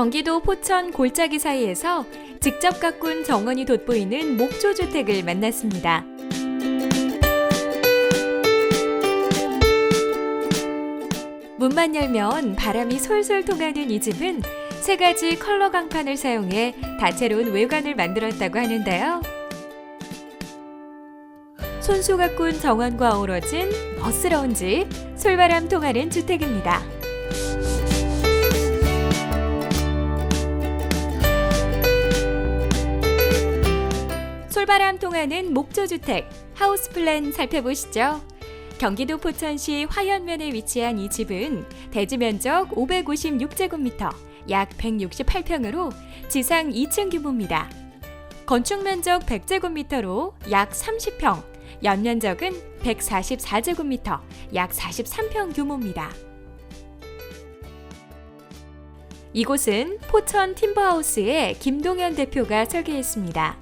경기도 포천 골짜기 사이에서 직접 가꾼 정원이 돋보이는 목조주택을 만났습니다. 문만 열면 바람이 솔솔 통하는 이 집은 3가지 컬러 강판을 사용해 다채로운 외관을 만들었다고 하는데요. 손수 가꾼 정원과 어우러진 멋스러운 집, 솔바람 통하는 주택입니다. 솔바람 통하는 목조주택, 하우스플랜 살펴보시죠. 경기도 포천시 화현면에 위치한 이 집은 대지 면적 556제곱미터, 약 168평으로 지상 2층 규모입니다. 건축 면적 100제곱미터로 약 30평, 연면적은 144제곱미터, 약 43평 규모입니다. 이곳은 포천 팀버하우스의 김동현 대표가 설계했습니다.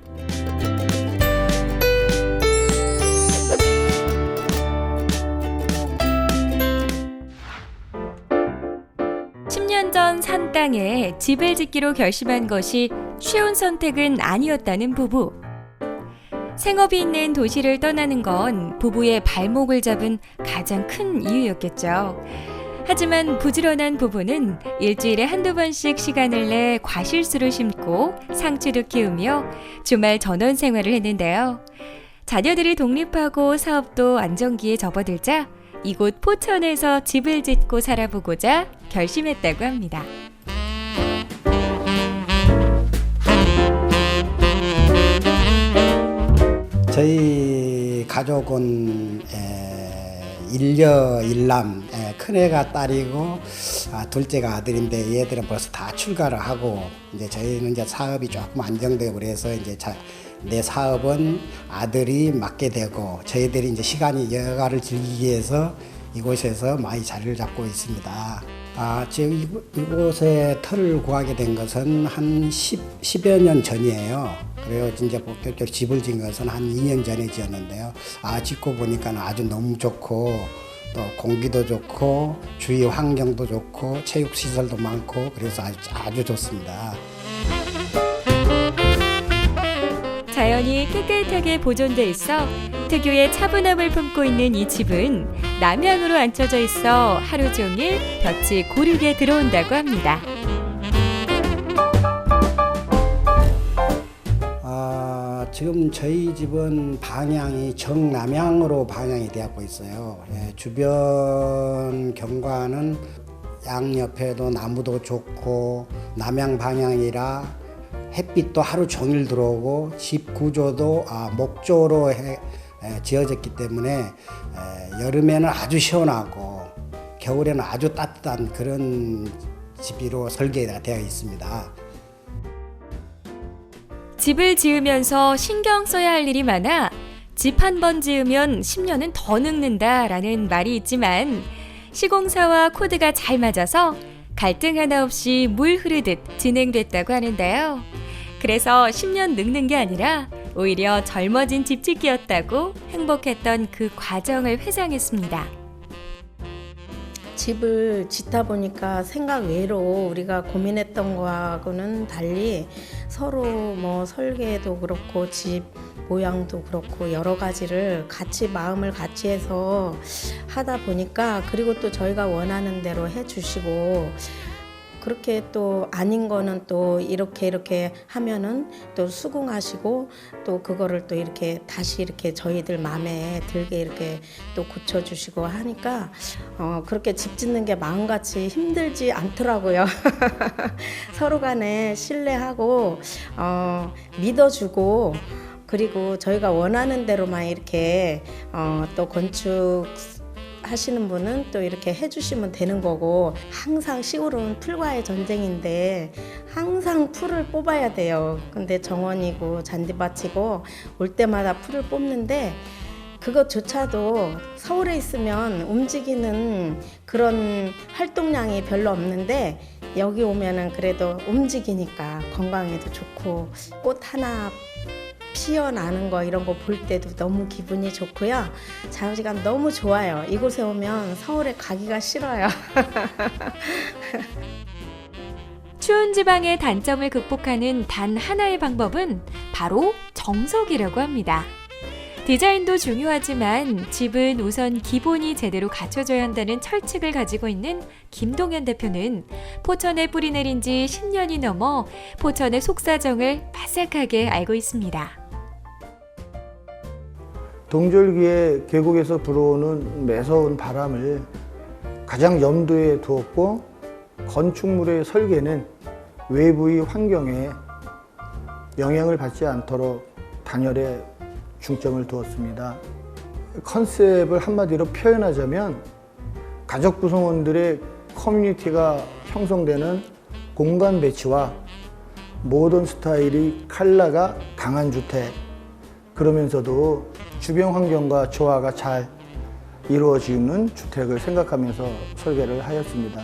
10년 전 산 땅에 집을 짓기로 결심한 것이 쉬운 선택은 아니었다는 부부. 생업이 있는 도시를 떠나는 건 부부의 발목을 잡은 가장 큰 이유였겠죠. 하지만 부지런한 부부는 일주일에 한두 번씩 시간을 내 과실수를 심고 상추도 키우며 주말 전원 생활을 했는데요. 자녀들이 독립하고 사업도 안정기에 접어들자 이곳 포천에서 집을 짓고 살아보고자 결심했다고 합니다. 저희 가족은 일녀 일남, 큰애가 딸이고 둘째가 아들인데 얘들은 벌써 다 출가를 하고 이제 저희는 이제 사업이 조금 안정되고 그래서 이제 내 사업은 아들이 맡게 되고 저희들이 이제 시간이 여가를 즐기기 위해서 이곳에서 많이 자리를 잡고 있습니다. 지금 이곳에 터를 구하게 된 것은 한 10여 년 전이에요. 그래요. 이제 본격적으로 집을 지은 것은 한 2년 전에 지었는데요. 짓고 보니까 아주 너무 좋고 또 공기도 좋고 주위 환경도 좋고 체육시설도 많고 그래서 아주 좋습니다. 자연이 깨끗하게 보존돼 있어 특유의 차분함을 품고 있는 이 집은 남향으로 앉혀져 있어 하루 종일 볕이 고르게 들어온다고 합니다. 지금 저희 집은 방향이 정남향으로 방향이 되고 있어요. 주변 경관은 양옆에도 나무도 좋고 남향 방향이라 햇빛도 하루 종일 들어오고 집 구조도 목조로 지어졌기 때문에 여름에는 아주 시원하고 겨울에는 아주 따뜻한 그런 집으로 설계가 되어 있습니다. 집을 지으면서 신경 써야 할 일이 많아 집 한 번 지으면 10년은 더 늙는다라는 말이 있지만 시공사와 코드가 잘 맞아서 갈등 하나 없이 물 흐르듯 진행됐다고 하는데요. 그래서 10년 늙는 게 아니라 오히려 젊어진 집짓기였다고 행복했던 그 과정을 회상했습니다. 집을 짓다 보니까 생각 외로 우리가 고민했던 거하고는 달리 서로 뭐 설계도 그렇고 집 모양도 그렇고 여러 가지를 같이 마음을 같이 해서 하다 보니까 그리고 또 저희가 원하는 대로 해주시고 그렇게 또 아닌 거는 또 이렇게 하면은 또 수긍하시고 또 그거를 또 이렇게 다시 이렇게 저희들 마음에 들게 이렇게 또 고쳐주시고 하니까 그렇게 집 짓는 게 마음같이 힘들지 않더라고요. 서로 간에 신뢰하고 믿어주고 그리고 저희가 원하는 대로만 이렇게 또 건축 하시는 분은 또 이렇게 해주시면 되는 거고 항상 시골은 풀과의 전쟁인데 항상 풀을 뽑아야 돼요. 근데 정원이고 잔디밭이고 올 때마다 풀을 뽑는데 그것조차도 서울에 있으면 움직이는 그런 활동량이 별로 없는데 여기 오면은 그래도 움직이니까 건강에도 좋고 꽃 하나 피어나는 거 이런 거 볼 때도 너무 기분이 좋고요. 자유시간 너무 좋아요. 이곳에 오면 서울에 가기가 싫어요. 추운 지방의 단점을 극복하는 단 하나의 방법은 바로 정석이라고 합니다. 디자인도 중요하지만 집은 우선 기본이 제대로 갖춰져야 한다는 철칙을 가지고 있는 김동현 대표는 포천에 뿌리 내린 지 10년이 넘어 포천의 속사정을 바삭하게 알고 있습니다. 동절기에 계곡에서 불어오는 매서운 바람을 가장 염두에 두었고, 건축물의 설계는 외부의 환경에 영향을 받지 않도록 단열에 중점을 두었습니다. 컨셉을 한마디로 표현하자면 가족 구성원들의 커뮤니티가 형성되는 공간 배치와 모던 스타일의 컬러가 강한 주택, 그러면서도 주변 환경과 조화가 잘 이루어지는 주택을 생각하면서 설계를 하였습니다.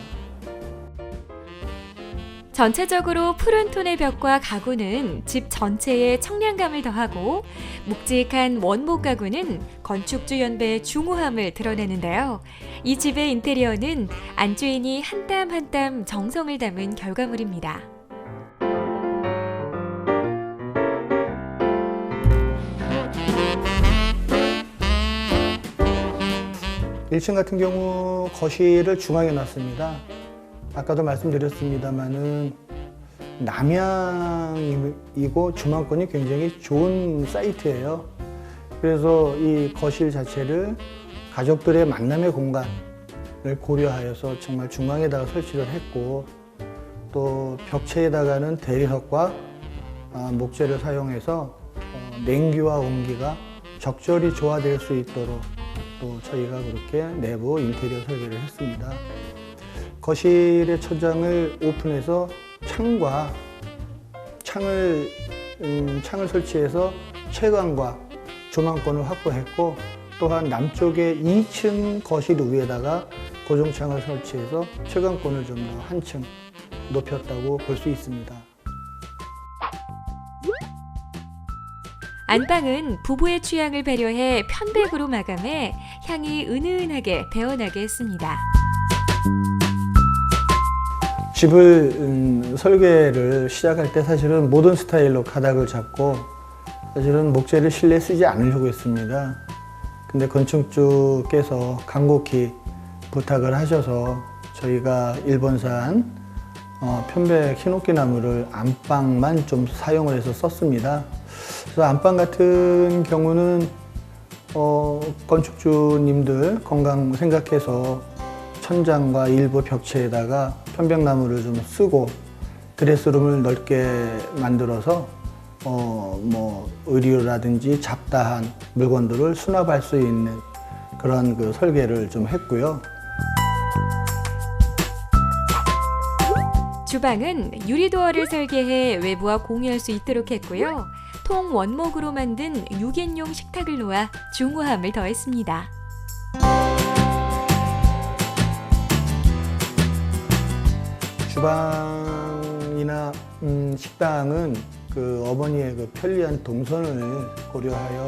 전체적으로 푸른 톤의 벽과 가구는 집 전체에 청량감을 더하고, 묵직한 원목 가구는 건축주 연배의 중후함을 드러내는데요. 이 집의 인테리어는 안주인이 한 땀 한 땀 정성을 담은 결과물입니다. 1층 같은 경우 거실을 중앙에 놨습니다. 아까도 말씀드렸습니다만은 남향이고 주방권이 굉장히 좋은 사이트예요. 그래서 이 거실 자체를 가족들의 만남의 공간을 고려하여서 정말 중앙에다가 설치를 했고, 또 벽체에다가는 대리석과 목재를 사용해서 냉기와 온기가 적절히 조화될 수 있도록 또 저희가 그렇게 내부 인테리어 설계를 했습니다. 거실의 천장을 오픈해서 창을 설치해서 채광과 조망권을 확보했고, 또한 남쪽에 2층 거실 위에다가 고정창을 설치해서 채광권을 좀 더 한층 높였다고 볼 수 있습니다. 안방은 부부의 취향을 배려해 편백으로 마감해 향이 은은하게 배어나게 했습니다. 집을 설계를 시작할 때 사실은 모던 스타일로 가닥을 잡고, 사실은 목재를 실내에 쓰지 않으려고 했습니다. 근데 건축주께서 간곡히 부탁을 하셔서 저희가 일본산 편백 히노키 나무를 안방만 좀 사용을 해서 썼습니다. 그래서 안방 같은 경우는 건축주님들 건강 생각해서 천장과 일부 벽체에다가 편백나무를 좀 쓰고 드레스룸을 넓게 만들어서 의류라든지 잡다한 물건들을 수납할 수 있는 그런 그 설계를 좀 했고요. 주방은 유리도어를 설계해 외부와 공유할 수 있도록 했고요. 통 원목으로 만든 6인용 식탁을 놓아 중후함을 더했습니다. 주방이나 식당은 그 어머니의 그 편리한 동선을 고려하여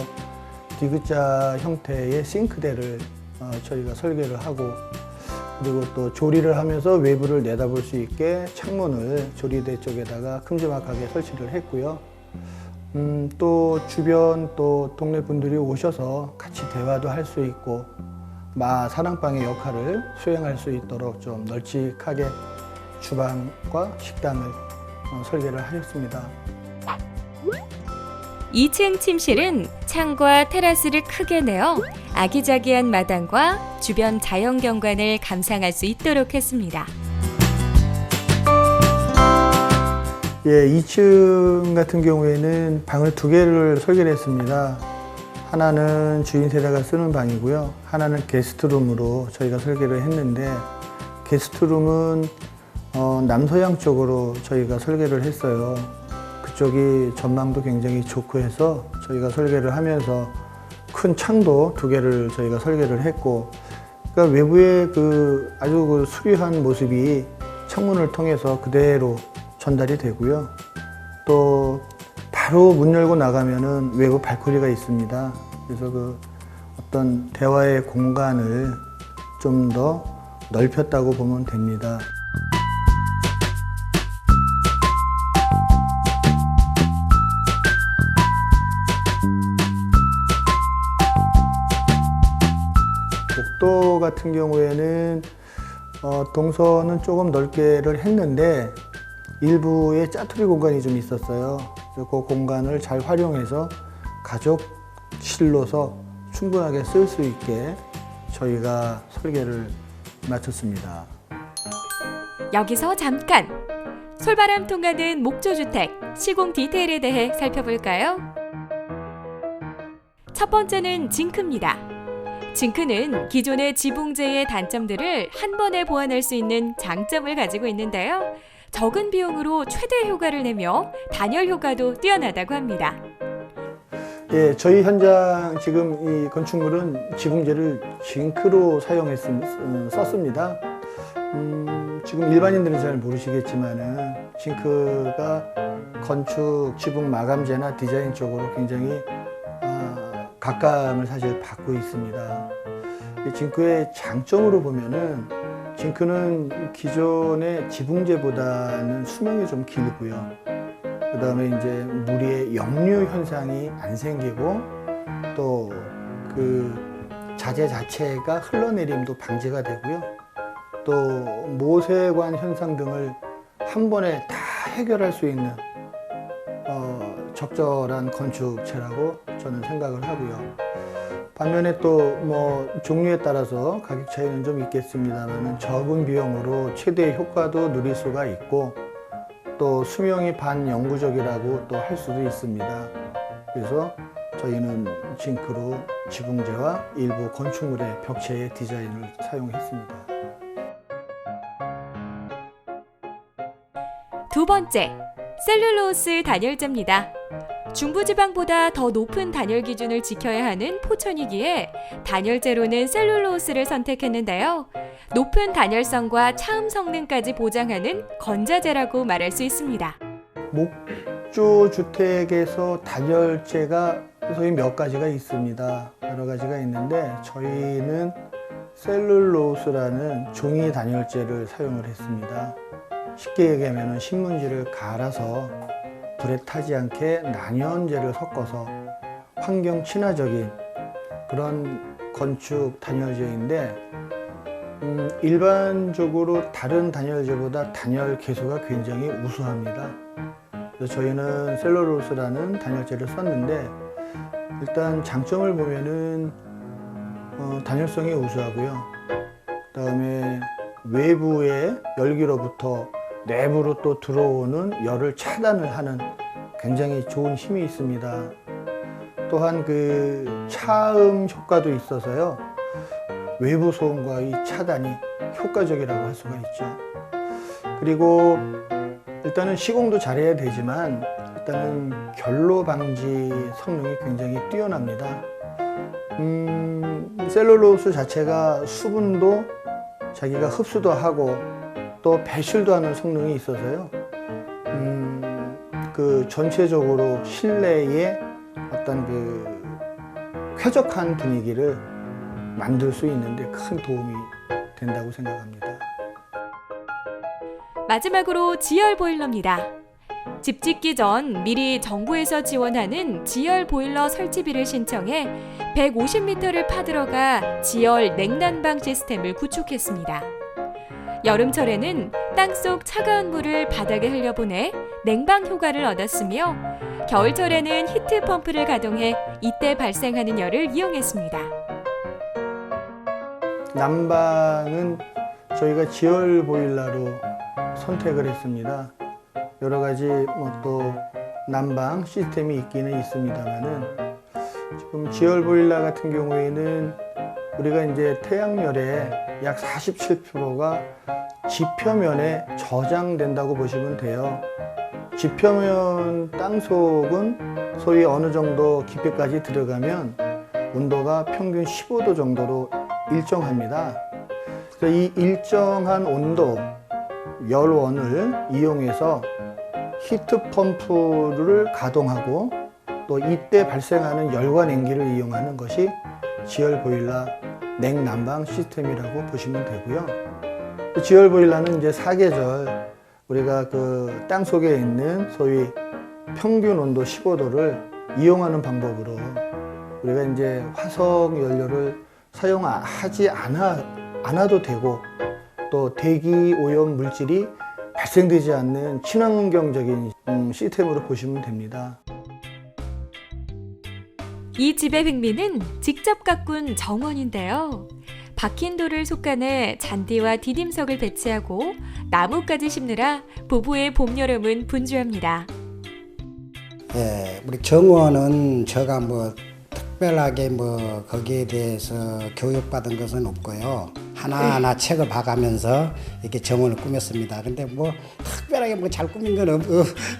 디귿자 형태의 싱크대를 저희가 설계를 하고, 그리고 또 조리를 하면서 외부를 내다볼 수 있게 창문을 조리대 쪽에다가 큼지막하게 설치를 했고요. 또 주변 또 동네 분들이 오셔서 같이 대화도 할 수 있고 사랑방의 역할을 수행할 수 있도록 좀 널찍하게 주방과 식당을 설계를 하였습니다. 2층 침실은 창과 테라스를 크게 내어 아기자기한 마당과 주변 자연 경관을 감상할 수 있도록 했습니다. 예, 2층 같은 경우에는 방을 2개를 설계를 했습니다. 하나는 주인 세대가 쓰는 방이고요. 하나는 게스트룸으로 저희가 설계를 했는데, 게스트룸은 남서양 쪽으로 저희가 설계를 했어요. 그쪽이 전망도 굉장히 좋고 해서 저희가 설계를 하면서 큰 창도 2개를 저희가 설계를 했고, 그러니까 외부의 그 아주 그 수려한 모습이 창문을 통해서 그대로 전달이 되고요. 또 바로 문 열고 나가면은 외부 발코니가 있습니다. 그래서 그 어떤 대화의 공간을 좀 더 넓혔다고 보면 됩니다. 1호 같은 경우에는 동선은 조금 넓게를 했는데 일부에 짜투리 공간이 좀 있었어요. 그래서 그 공간을 잘 활용해서 가족실로서 충분하게 쓸 수 있게 저희가 설계를 마쳤습니다. 여기서 잠깐! 솔바람 통하는 목조주택 시공 디테일에 대해 살펴볼까요? 첫 번째는 징크입니다. 징크는 기존의 지붕재의 단점들을 한 번에 보완할 수 있는 장점을 가지고 있는데요. 적은 비용으로 최대 효과를 내며 단열 효과도 뛰어나다고 합니다. 예, 저희 현장 지금 이 건축물은 지붕재를 징크로 썼습니다. 지금 일반인들은 잘 모르시겠지만은 징크가 건축 지붕 마감재나 디자인 쪽으로 굉장히 각광을 사실 받고 있습니다. 이 징크의 장점으로 보면은 징크는 기존의 지붕재보다는 수명이 좀 길고요. 그 다음에 이제 무리의 역류 현상이 안 생기고 또 그 자재 자체가 흘러내림도 방지가 되고요. 또 모세관 현상 등을 한 번에 다 해결할 수 있는 적절한 건축체라고 저는 생각을 하고요. 반면에 또 뭐 종류에 따라서 가격 차이는 좀 있겠습니다만 적은 비용으로 최대의 효과도 누릴 수가 있고 또 수명이 반영구적이라고 또 할 수도 있습니다. 그래서 저희는 징크로 지붕재와 일부 건축물의 벽체의 디자인을 사용했습니다. 두 번째, 셀룰로스 단열재입니다. 중부지방보다 더 높은 단열 기준을 지켜야 하는 포천이기에 단열재로는 셀룰로스를 선택했는데요. 높은 단열성과 차음 성능까지 보장하는 건자재라고 말할 수 있습니다. 목조 주택에서 단열재가 소위 몇 가지가 있습니다. 여러 가지가 있는데 저희는 셀룰로스라는 종이 단열재를 사용을 했습니다. 쉽게 얘기하면 신문지를 갈아서 불에 타지 않게 난연재를 섞어서 환경 친화적인 그런 건축 단열재인데 일반적으로 다른 단열재보다 단열 계수가 굉장히 우수합니다. 그래서 저희는 셀룰로스라는 단열재를 썼는데 일단 장점을 보면은 단열성이 우수하고요. 그다음에 외부의 열기로부터 내부로 또 들어오는 열을 차단을 하는 굉장히 좋은 힘이 있습니다. 또한 그 차음 효과도 있어서요. 외부 소음과 이 차단이 효과적이라고 할 수가 있죠. 그리고 일단은 시공도 잘해야 되지만 일단은 결로 방지 성능이 굉장히 뛰어납니다. 셀룰로스 자체가 수분도 자기가 흡수도 하고 또 배출도 하는 성능이 있어서요. 그 전체적으로 실내의 어떤 그 쾌적한 분위기를 만들 수 있는데 큰 도움이 된다고 생각합니다. 마지막으로 지열 보일러입니다. 집 짓기 전 미리 정부에서 지원하는 지열 보일러 설치비를 신청해 150m를 파들어가 지열 냉난방 시스템을 구축했습니다. 여름철에는 땅속 차가운 물을 바닥에 흘려보내 냉방 효과를 얻었으며 겨울철에는 히트 펌프를 가동해 이때 발생하는 열을 이용했습니다. 난방은 저희가 지열 보일러로 선택을 했습니다. 여러 가지 또 난방 시스템이 있기는 있습니다만은 지금 지열 보일러 같은 경우에는 우리가 이제 태양열의 약 47%가 지표면에 저장된다고 보시면 돼요. 지표면 땅속은 소위 어느 정도 깊이까지 들어가면 온도가 평균 15도 정도로 일정합니다. 그래서 이 일정한 온도, 열원을 이용해서 히트 펌프를 가동하고 또 이때 발생하는 열과 냉기를 이용하는 것이 지열 보일러 냉난방 시스템이라고 보시면 되고요. 지열 보일러는 이제 사계절 우리가 그 땅 속에 있는 소위 평균 온도 15도를 이용하는 방법으로 우리가 이제 화석 연료를 사용하지 않아도 되고 또 대기 오염 물질이 발생되지 않는 친환경적인 시스템으로 보시면 됩니다. 이 집의 백미는 직접 가꾼 정원인데요. 박힌 돌을 속간에 잔디와 디딤석을 배치하고 나무까지 심느라 부부의 봄, 여름은 분주합니다. 예, 우리 정원은 제가 뭐 특별하게 뭐 거기에 대해서 교육받은 것은 없고요. 하나하나 책을 봐가면서 이렇게 정원을 꾸몄습니다. 근데 뭐 특별하게 뭐 잘 꾸민 건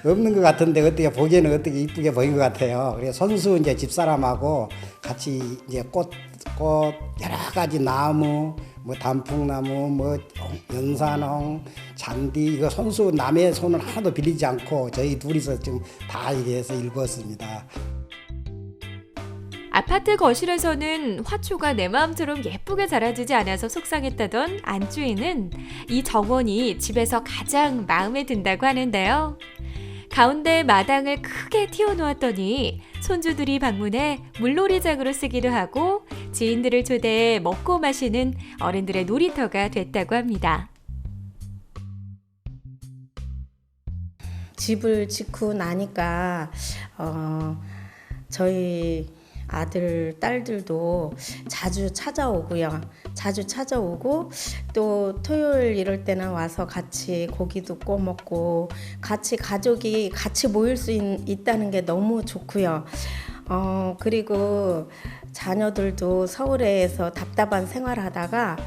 없는 것 같은데 어떻게 보기에는 어떻게 이쁘게 보인 것 같아요. 그래서 손수 이제 집사람하고 같이 이제 꽃 여러 가지 나무, 뭐 단풍나무, 뭐 연산홍, 잔디 이거 손수 남의 손을 하나도 빌리지 않고 저희 둘이서 지금 다 이게 해서 일구었습니다. 아파트 거실에서는 화초가 내 마음처럼 예쁘게 자라지지 않아서 속상했다던 안주인은 이 정원이 집에서 가장 마음에 든다고 하는데요. 가운데 마당을 크게 틔워놓았더니 손주들이 방문해 물놀이장으로 쓰기도 하고 지인들을 초대해 먹고 마시는 어른들의 놀이터가 됐다고 합니다. 집을 짓고 나니까 저희 아들, 딸들도 자주 찾아오고요. 자주 찾아오고 또 토요일 이럴 때는 와서 같이 고기도 구워 먹고 같이 가족이 같이 모일 수 있다는 게 너무 좋고요. 그리고 자녀들도 서울에서 답답한 생활하다가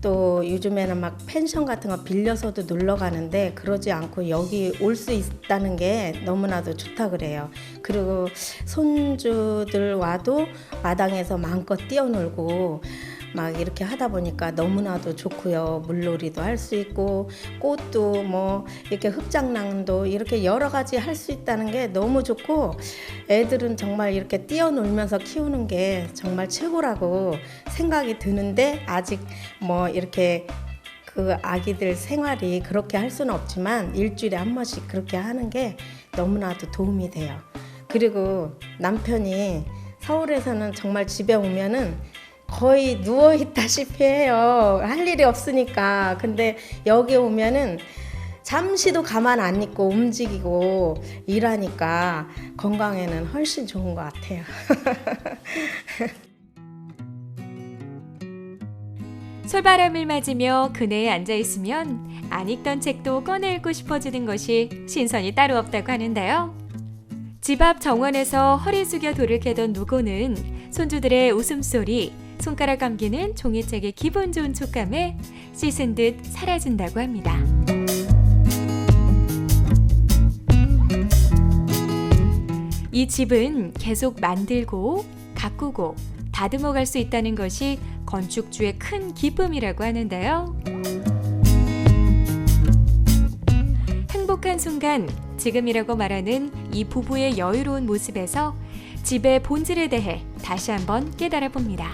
또 요즘에는 막 펜션 같은 거 빌려서도 놀러 가는데 그러지 않고 여기 올 수 있다는 게 너무나도 좋다 그래요. 그리고 손주들 와도 마당에서 마음껏 뛰어놀고 막 이렇게 하다 보니까 너무나도 좋고요. 물놀이도 할 수 있고 꽃도 뭐 이렇게 흙장난도 이렇게 여러 가지 할 수 있다는 게 너무 좋고 애들은 정말 이렇게 뛰어놀면서 키우는 게 정말 최고라고 생각이 드는데 아직 뭐 이렇게 그 아기들 생활이 그렇게 할 수는 없지만 일주일에 한 번씩 그렇게 하는 게 너무나도 도움이 돼요. 그리고 남편이 서울에서는 정말 집에 오면은 거의 누워있다시피 해요. 할 일이 없으니까. 근데 여기 오면은 잠시도 가만 안 있고 움직이고 일하니까 건강에는 훨씬 좋은 것 같아요. 솔바람을 맞으며 그네에 앉아있으면 안 읽던 책도 꺼내 읽고 싶어지는 것이 신선이 따로 없다고 하는데요. 집 앞 정원에서 허리 숙여 돌을 캐던 누고는 손주들의 웃음소리, 손가락 감기는 종이책의 기분 좋은 촉감에 씻은 듯 사라진다고 합니다. 이 집은 계속 만들고 가꾸고 다듬어 갈 수 있다는 것이 건축주의 큰 기쁨이라고 하는데요. 행복한 순간, 지금이라고 말하는 이 부부의 여유로운 모습에서 집의 본질에 대해 다시 한번 깨달아 봅니다.